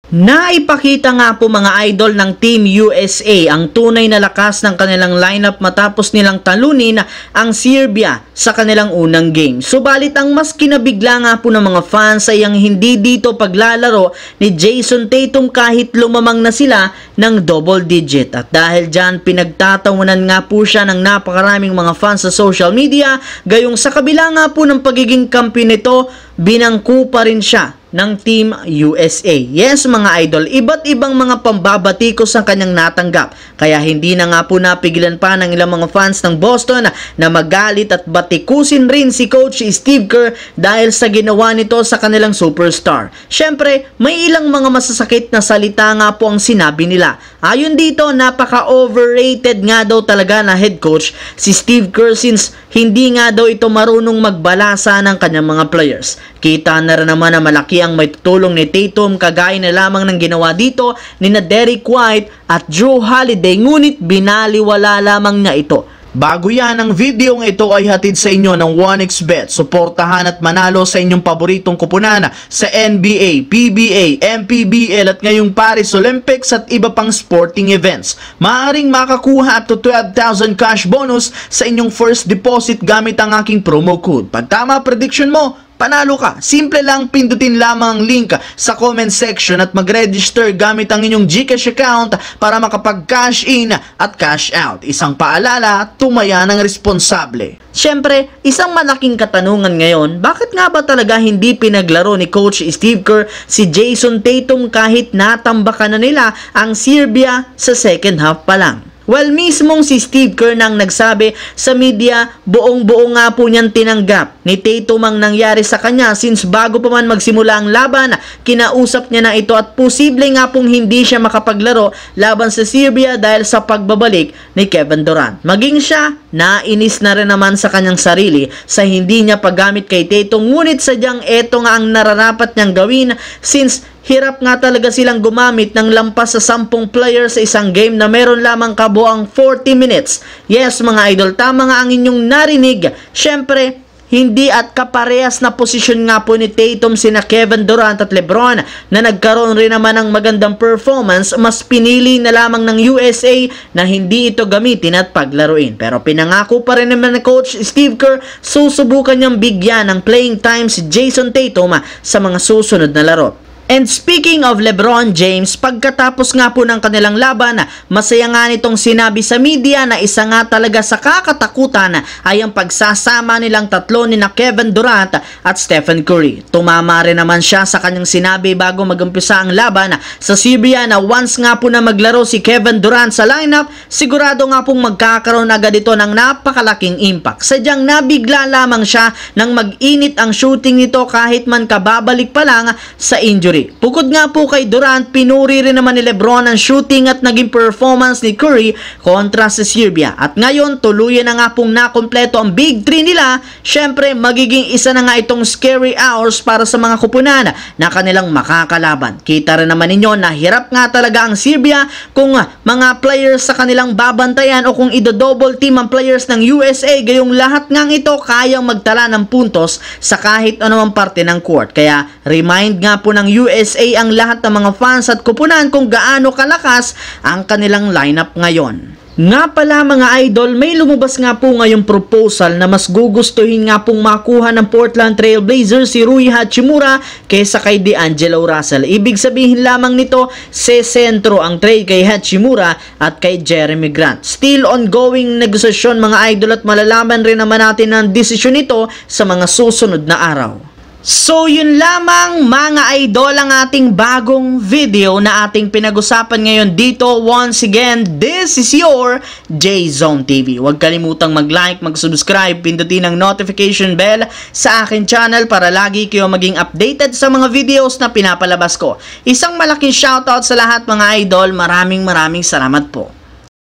Naipakita nga po mga idol ng Team USA ang tunay na lakas ng kanilang lineup matapos nilang talunin ang Serbia sa kanilang unang game. Subalit ang mas kinabigla nga po ng mga fans ay ang hindi dito paglalaro ni Jayson Tatum kahit lumamang na sila ng double digit. At dahil dyan pinagtatawanan nga po siya ng napakaraming mga fans sa social media, gayong sa kabila nga po ng pagiging kampiyon nito, binangko pa rin siya ng Team USA. Yes mga idol, iba't ibang mga pambabatikos ang kanyang natanggap. Kaya hindi na nga po napigilan pa ng ilang mga fans ng Boston na magalit at batikusin rin si Coach Steve Kerr dahil sa ginawa nito sa kanilang superstar. Syempre, may ilang mga masasakit na salita nga po ang sinabi nila. Ayon dito, napaka-overrated nga daw talaga na head coach si Steve Kerr since hindi nga daw ito marunong magbalasa ng kanyang mga players. Kita na rin naman na malaki ang may tutulong ni Tatum kagaya na lamang ng ginawa dito ni na Derrick White at Jrue Holiday, ngunit binaliwala lamang niya ito. Bago yan, ang videong ito ay hatid sa inyo ng 1xBet. Suportahan at manalo sa inyong paboritong kupunan sa NBA, PBA, MPBL at ngayong Paris Olympics at iba pang sporting events. Maaaring makakuha up to 12,000 cash bonus sa inyong first deposit gamit ang aking promo code. Pag tama prediction mo, panalo ka. Simple lang, pindutin lamang ang link sa comment section at mag-register gamit ang inyong GCash account para makapag-cash in at cash out. Isang paalala, tumaya ng responsable. Siyempre, isang malaking katanungan ngayon, bakit nga ba talaga hindi pinaglaro ni Coach Steve Kerr si Jayson Tatum kahit natambakan na nila ang Serbia sa second half pa lang? Well, mismong si Steve Kerr nang nagsabi sa media, buong-buo nga po niyang tinanggap ni Tatum ang nangyari sa kanya since bago pa man magsimula ang laban, kinausap niya na ito at posible nga pong hindi siya makapaglaro laban sa Serbia dahil sa pagbabalik ni Kevin Durant. Maging siya, nainis na rin naman sa kanyang sarili sa hindi niya paggamit kay Tatum, ngunit sadyang eto nga ang nararapat niyang gawin since hirap nga talaga silang gumamit ng lampas sa 10 players sa isang game na meron lamang kabuang 40 minutes. Yes mga idol, tama nga ang inyong narinig. Syempre, hindi at kaparehas na posisyon nga po ni Tatum sina Kevin Durant at LeBron na nagkaroon rin naman ng magandang performance, mas pinili na lamang ng USA na hindi ito gamitin at paglaruin. Pero pinangako pa rin naman ni Coach Steve Kerr, susubukan niyang bigyan ng playing time si Jayson Tatum sa mga susunod na laro. And speaking of LeBron James, pagkatapos nga po ng kanilang laban, masaya nga nitong sinabi sa media na isa nga talaga sa kakatakutan ay ang pagsasama nilang tatlo ni na Kevin Durant at Stephen Curry. Tumama rin naman siya sa kanyang sinabi bago mag-umpisa ang laban sa Serbia na once nga po na maglaro si Kevin Durant sa lineup, sigurado nga pong magkakaroon agad ito ng napakalaking impact. Sadyang nabigla lamang siya nang mag-init ang shooting nito kahit man kababalik pa lang sa injury. Bukod nga po kay Durant, pinuri rin naman ni LeBron ang shooting at naging performance ni Curry kontra sa Serbia. At ngayon, tuluyan na nga pong nakompleto ang Big 3 nila. Syempre, magiging isa na nga itong scary hours para sa mga kupunan na kanilang makakalaban. Kita rin naman ninyo na hirap nga talaga ang Serbia kung mga players sa kanilang babantayan o kung ido-double team ang players ng USA, gayong lahat ngang ito kayang magtala ng puntos sa kahit anumang parte ng court. Kaya remind nga po ng USA ang lahat ng mga fans at kupunan kung gaano kalakas ang kanilang lineup ngayon. Nga pala mga idol, may lumabas nga po ngayong proposal na mas gugustuhin nga pong makuha ng Portland Trail Blazers si Rui Hachimura kaysa kay D'Angelo Russell. Ibig sabihin lamang nito, sesentro ang trade kay Hachimura at kay Jeremy Grant. Still ongoing negosasyon mga idol at malalaman rin naman natin ang desisyon nito sa mga susunod na araw. So yun lamang mga idol ang ating bagong video na ating pinag-usapan ngayon dito. Once again, this is your J-Zone TV. Huwag kalimutang mag-like, mag-subscribe, pindutin ang notification bell sa akin channel para lagi kayo maging updated sa mga videos na pinapalabas ko. Isang malaking shoutout sa lahat mga idol. Maraming salamat po.